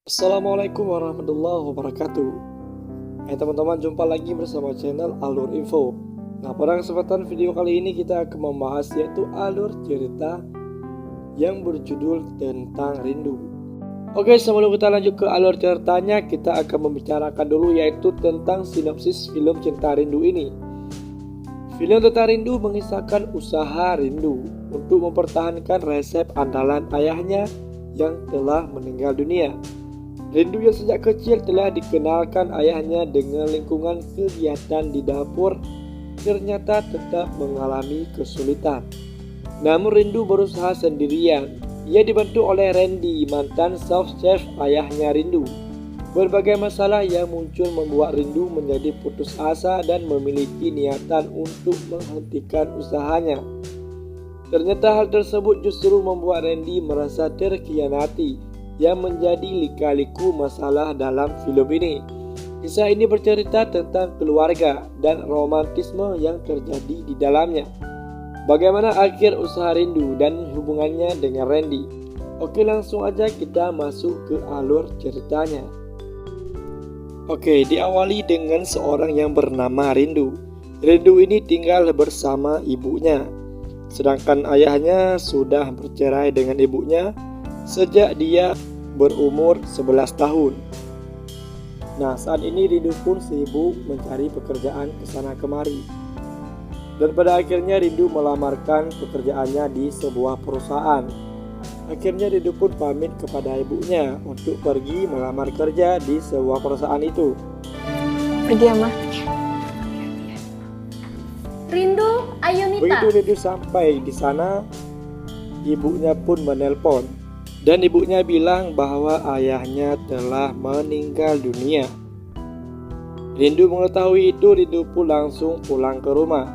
Assalamualaikum warahmatullahi wabarakatuh. Teman-teman, jumpa lagi bersama channel Alur Info. Nah, pada kesempatan video kali ini kita akan membahas yaitu alur cerita yang berjudul tentang rindu. Oke, sebelum kita lanjut ke alur ceritanya, kita akan membicarakan dulu yaitu tentang sinopsis film Cinta Rindu ini. Film tentang rindu mengisahkan usaha rindu untuk mempertahankan resep andalan ayahnya yang telah meninggal dunia. Rindu yang sejak kecil telah dikenalkan ayahnya dengan lingkungan kegiatan di dapur ternyata tetap mengalami kesulitan. Namun Rindu berusaha sendirian. Ia dibantu oleh Randy, mantan sous chef ayahnya Rindu. Berbagai masalah yang muncul membuat Rindu menjadi putus asa dan memiliki niatan untuk menghentikan usahanya. Ternyata hal tersebut justru membuat Randy merasa terkhianati, yang menjadi lika-liku masalah dalam film ini. Kisah ini bercerita tentang keluarga dan romantisme yang terjadi di dalamnya. Bagaimana akhir usaha Rindu dan hubungannya dengan Randy? Oke, langsung aja kita masuk ke alur ceritanya. Oke, diawali dengan seorang yang bernama Rindu. Rindu ini tinggal bersama ibunya, sedangkan ayahnya sudah bercerai dengan ibunya sejak dia berumur 11 tahun. Nah, saat ini Rindu pun sibuk mencari pekerjaan kesana kemari. Dan pada akhirnya Rindu melamarkan pekerjaannya di sebuah perusahaan. Akhirnya Rindu pun pamit kepada ibunya untuk pergi melamar kerja di sebuah perusahaan itu. Pergi ya, Ma. Rindu, ayo Nita. Begitu Rindu sampai di sana, ibunya pun menelpon. Dan ibunya bilang bahwa ayahnya telah meninggal dunia. Rindu mengetahui itu, Rindu pun langsung pulang ke rumah.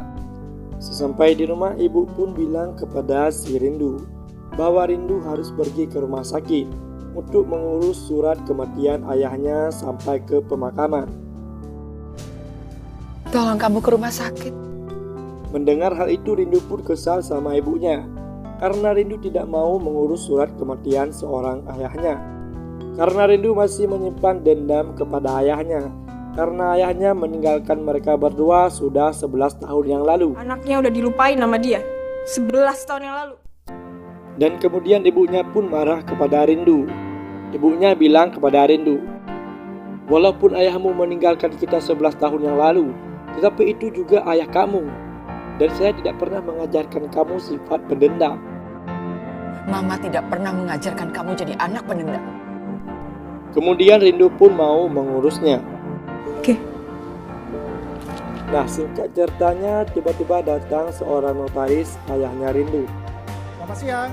Sesampai di rumah, ibu pun bilang kepada si Rindu bahwa Rindu harus pergi ke rumah sakit untuk mengurus surat kematian ayahnya sampai ke pemakaman. Tolong kamu ke rumah sakit. Mendengar hal itu, Rindu pun kesal sama ibunya karena Rindu tidak mau mengurus surat kematian seorang ayahnya. Karena Rindu masih menyimpan dendam kepada ayahnya, karena ayahnya meninggalkan mereka berdua sudah 11 tahun yang lalu. Anaknya udah dilupain sama dia 11 tahun yang lalu. Dan kemudian ibunya pun marah kepada Rindu. Ibunya bilang kepada Rindu, walaupun ayahmu meninggalkan kita 11 tahun yang lalu, tetapi itu juga ayah kamu. Dan saya tidak pernah mengajarkan kamu sifat pendendam. Mama tidak pernah mengajarkan kamu jadi anak pendendam. Kemudian Rindu pun mau mengurusnya. Oke. Nah, singkat ceritanya, tiba-tiba datang seorang notaris ayahnya Rindu. Selamat siang,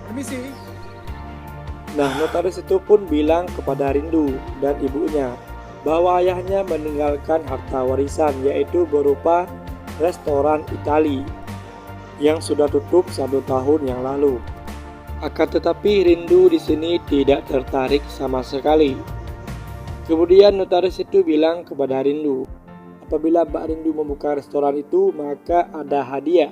permisi. Nah, notaris itu pun bilang kepada Rindu dan ibunya bahwa ayahnya meninggalkan harta warisan, yaitu berupa restoran Itali yang sudah tutup 1 tahun yang lalu. Akan tetapi Rindu di sini tidak tertarik sama sekali. Kemudian notaris itu bilang kepada Rindu, apabila Mbak Rindu membuka restoran itu maka ada hadiah.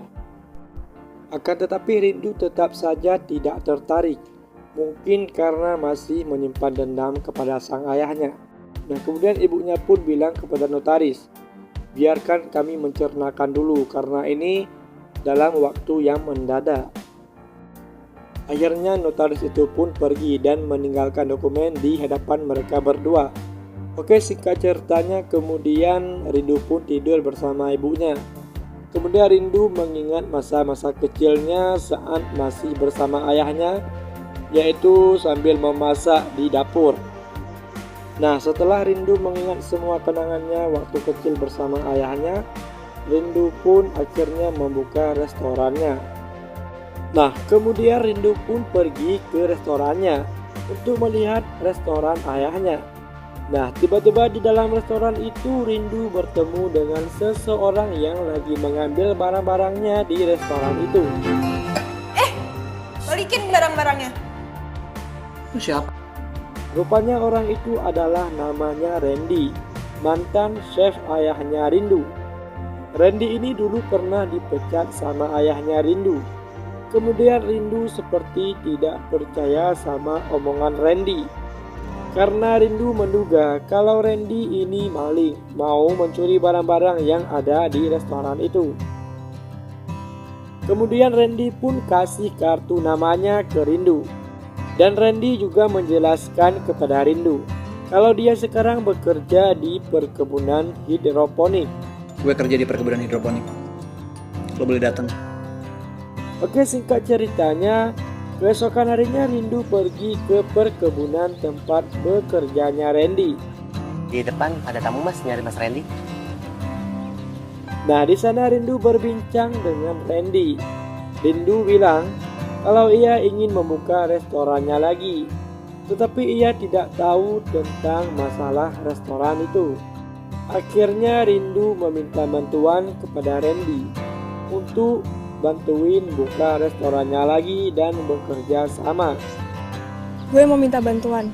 Akan tetapi Rindu tetap saja tidak tertarik, mungkin karena masih menyimpan dendam kepada sang ayahnya. Nah, kemudian ibunya pun bilang kepada notaris, biarkan kami mencernakan dulu karena ini dalam waktu yang mendadak. Akhirnya notaris itu pun pergi dan meninggalkan dokumen di hadapan mereka berdua. Oke, singkat ceritanya, kemudian Rindu pun tidur bersama ibunya. Kemudian Rindu mengingat masa-masa kecilnya saat masih bersama ayahnya, yaitu sambil memasak di dapur. Nah, setelah Rindu mengingat semua kenangannya waktu kecil bersama ayahnya, Rindu pun akhirnya membuka restorannya. Nah, kemudian Rindu pun pergi ke restorannya untuk melihat restoran ayahnya. Nah, tiba-tiba di dalam restoran itu Rindu bertemu dengan seseorang yang lagi mengambil barang-barangnya di restoran itu. Balikin barang-barangnya. Itu siapa? Rupanya orang itu adalah namanya Randy, mantan chef ayahnya Rindu. Randy ini dulu pernah dipecat sama ayahnya Rindu. Kemudian Rindu seperti tidak percaya sama omongan Randy. karena Rindu menduga kalau Randy ini maling, mau mencuri barang-barang yang ada di restoran itu. Kemudian Randy pun kasih kartu namanya ke Rindu. Dan Randy juga menjelaskan kepada Rindu kalau dia sekarang bekerja di perkebunan hidroponik. Gue kerja di perkebunan hidroponik. Lo boleh datang. Oke, singkat ceritanya, keesokan harinya Rindu pergi ke perkebunan tempat bekerjanya Randy. Di depan ada tamu mas, nyari mas Randy. Nah, di sana Rindu berbincang dengan Randy. Rindu bilang kalau ia ingin membuka restorannya lagi, tetapi ia tidak tahu tentang masalah restoran itu. Akhirnya Rindu meminta bantuan kepada Randy untuk bantuin buka restorannya lagi dan bekerja sama. Gue mau minta bantuan.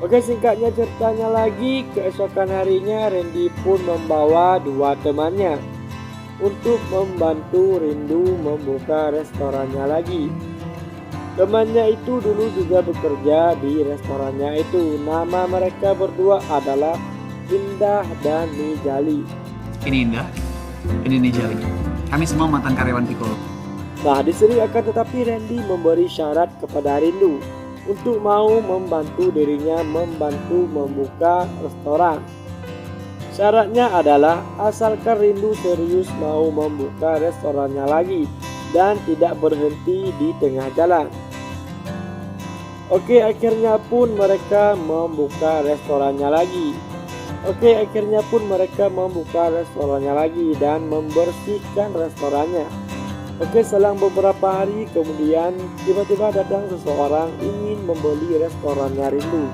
Oke, singkatnya ceritanya lagi, keesokan harinya Randy pun membawa dua temannya untuk membantu Rindu membuka restorannya lagi. Temannya itu dulu juga bekerja di restorannya itu. Nama mereka berdua adalah Indah dan Nijali. Ini Indah, ini Nijali. Kami semua mantan karyawan Piccolo. Nah, di sini akan tetapi Randy memberi syarat kepada Rindu untuk mau membantu dirinya membantu membuka restoran. Syaratnya adalah asalkan Rindu serius mau membuka restorannya lagi dan tidak berhenti di tengah jalan. Oke, akhirnya pun mereka membuka restorannya lagi dan membersihkan restorannya. Oke, selang beberapa hari kemudian tiba-tiba datang seseorang ingin membeli restorannya Rindu.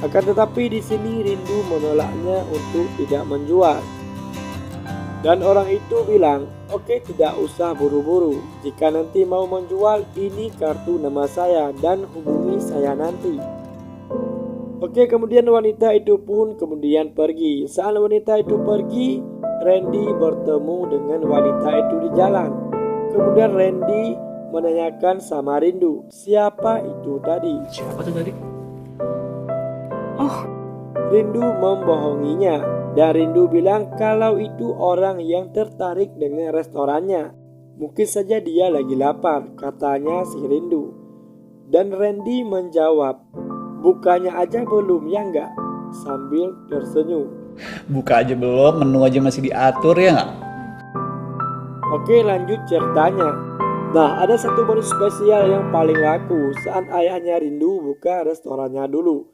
Akan tetapi di sini Rindu menolaknya untuk tidak menjual. Dan orang itu bilang, oke, tidak usah buru-buru. Jika nanti mau menjual, ini kartu nama saya dan hubungi saya nanti. Oke, kemudian wanita itu pun kemudian pergi. Saat wanita itu pergi, Randy bertemu dengan wanita itu di jalan. Kemudian Randy menanyakan sama Rindu, siapa itu tadi? Siapa tuh tadi? Rindu membohonginya dan Rindu bilang kalau itu orang yang tertarik dengan restorannya. Mungkin saja dia lagi lapar, katanya si Rindu. Dan Randy menjawab, bukannya aja belum ya enggak? Sambil tersenyum. Buka aja belum, menu aja masih diatur ya nggak? Oke, lanjut ceritanya. Nah, ada satu menu spesial yang paling laku saat ayahnya Rindu buka restorannya dulu.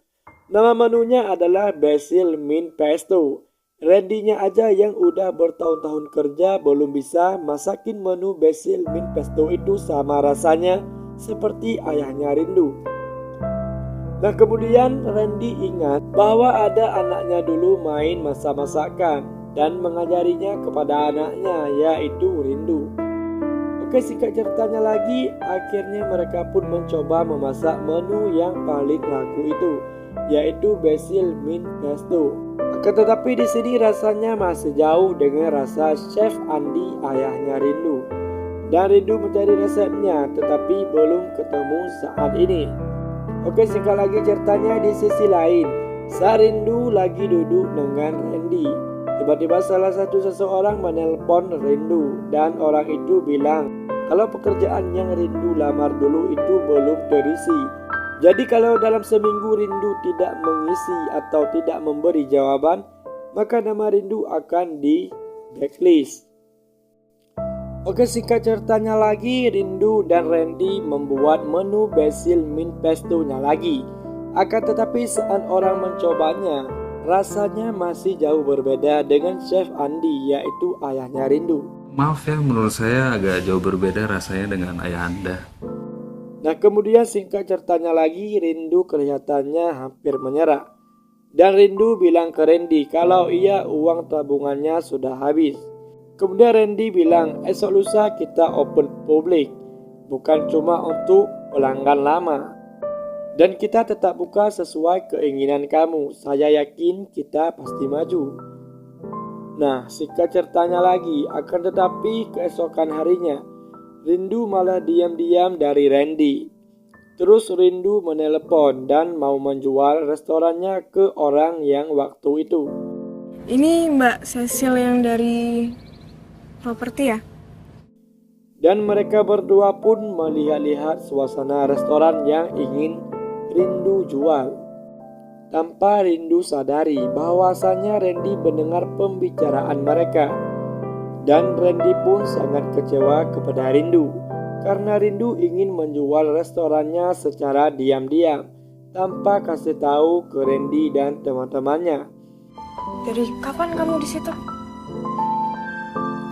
Nama menunya adalah Basil Mint Pesto. Randy-nya aja yang udah bertahun-tahun kerja belum bisa masakin menu Basil Mint Pesto itu sama rasanya seperti ayahnya Rindu. Nah, kemudian Randy ingat bahwa ada anaknya dulu main masak-masakan dan mengajarinya kepada anaknya, yaitu Rindu. Oke, singkat ceritanya lagi, akhirnya mereka pun mencoba memasak menu yang paling laku itu, yaitu Basil Mint Pesto. Akan tetapi di sini rasanya masih jauh dengan rasa Chef Andi ayahnya Rindu. Dan Rindu mencari resepnya, tetapi belum ketemu saat ini. Oke, singkat lagi ceritanya di sisi lain, saat Rindu lagi duduk dengan Randy, tiba-tiba salah satu seseorang menelpon Rindu dan orang itu bilang kalau pekerjaan yang Rindu lamar dulu itu belum terisi. Jadi kalau dalam seminggu Rindu tidak mengisi atau tidak memberi jawaban, maka nama Rindu akan di blacklist. Oke, singkat ceritanya lagi, Rindu dan Randy membuat menu Basil Mint Pesto-nya lagi. Akan tetapi saat orang mencobanya, rasanya masih jauh berbeda dengan Chef Andi, yaitu ayahnya Rindu. Maaf ya, menurut saya agak jauh berbeda rasanya dengan ayah Anda. Nah, kemudian singkat ceritanya lagi, Rindu kelihatannya hampir menyerah. Dan Rindu bilang ke Randy kalau iya uang tabungannya sudah habis. Kemudian Randy bilang, esok lusa kita open publik, bukan cuma untuk pelanggan lama. Dan kita tetap buka sesuai keinginan kamu, saya yakin kita pasti maju. Nah, singkat ceritanya lagi, akan tetapi keesokan harinya, Rindu malah diam-diam dari Randy. Terus Rindu menelepon dan mau menjual restorannya ke orang yang waktu itu. Ini Mbak Cecil yang dari properti ya? Dan mereka berdua pun melihat-lihat suasana restoran yang ingin Rindu jual. Tanpa Rindu sadari bahwasanya Randy mendengar pembicaraan mereka. Dan Randy pun sangat kecewa kepada Rindu. Karena Rindu ingin menjual restorannya secara diam-diam tanpa kasih tahu ke Randy dan teman-temannya. Dari kapan kamu di situ?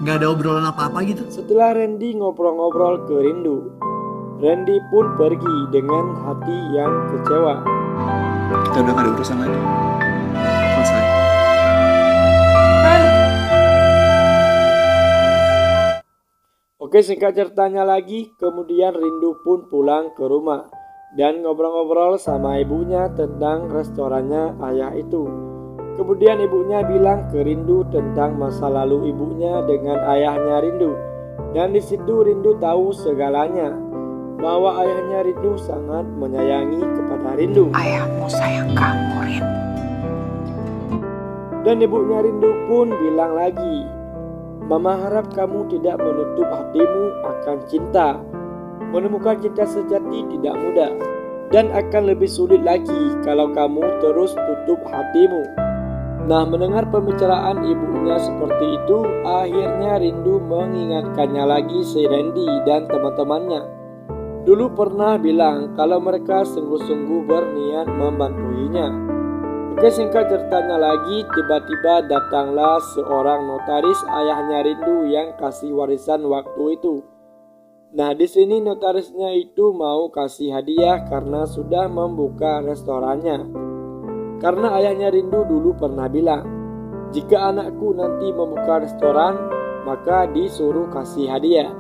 Nggak ada obrolan apa-apa gitu. Setelah Randy ngobrol-ngobrol ke Rindu, Randy pun pergi dengan hati yang kecewa. kita udah gak ada urusan lagi. Selesai. Oke, singkat ceritanya lagi, kemudian Rindu pun pulang ke rumah dan ngobrol-ngobrol sama ibunya tentang restorannya ayah itu. Kemudian ibunya bilang ke Rindu tentang masa lalu ibunya dengan ayahnya Rindu. Dan di situ Rindu tahu segalanya, bahwa ayahnya Rindu sangat menyayangi kepada Rindu. Ayahmu sayang kamu, Rin. Dan ibunya Rindu pun bilang lagi, Mama harap kamu tidak menutup hatimu akan cinta. Menemukan cinta sejati tidak mudah, dan akan lebih sulit lagi kalau kamu terus tutup hatimu. Nah, mendengar pembicaraan ibunya seperti itu, akhirnya Rindu mengingatkannya lagi si Randy dan teman-temannya. Dulu pernah bilang kalau mereka sungguh-sungguh berniat membantuinya. Oke, singkat ceritanya lagi, tiba-tiba datanglah seorang notaris ayahnya Rindu yang kasih warisan waktu itu. Nah, di sini notarisnya itu mau kasih hadiah karena sudah membuka restorannya. Karena ayahnya Rindu dulu pernah bilang, jika anakku nanti membuka restoran, maka disuruh kasih hadiah.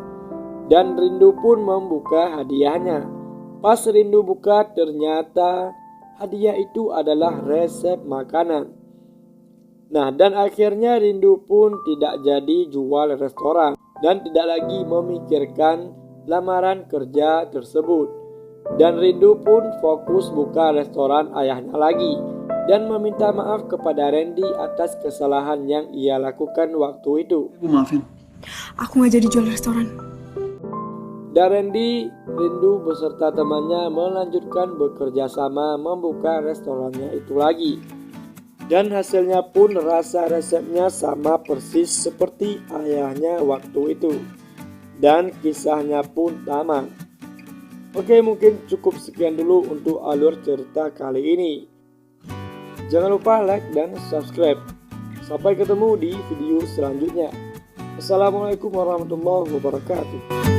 Dan Rindu pun membuka hadiahnya. Pas Rindu buka, ternyata hadiah itu adalah resep makanan. Nah, dan akhirnya Rindu pun tidak jadi jual restoran dan tidak lagi memikirkan lamaran kerja tersebut. Dan Rindu pun fokus buka restoran ayahnya lagi dan meminta maaf kepada Randy atas kesalahan yang ia lakukan waktu itu. Ibu maafin. Aku gak jadi jual restoran. Dan Randy, Rindu beserta temannya melanjutkan bekerja sama membuka restorannya itu lagi. Dan hasilnya pun rasa resepnya sama persis seperti ayahnya waktu itu. Dan kisahnya pun tamat. Oke, mungkin cukup sekian dulu untuk alur cerita kali ini. Jangan lupa like dan subscribe. Sampai ketemu di video selanjutnya. Assalamualaikum warahmatullahi wabarakatuh.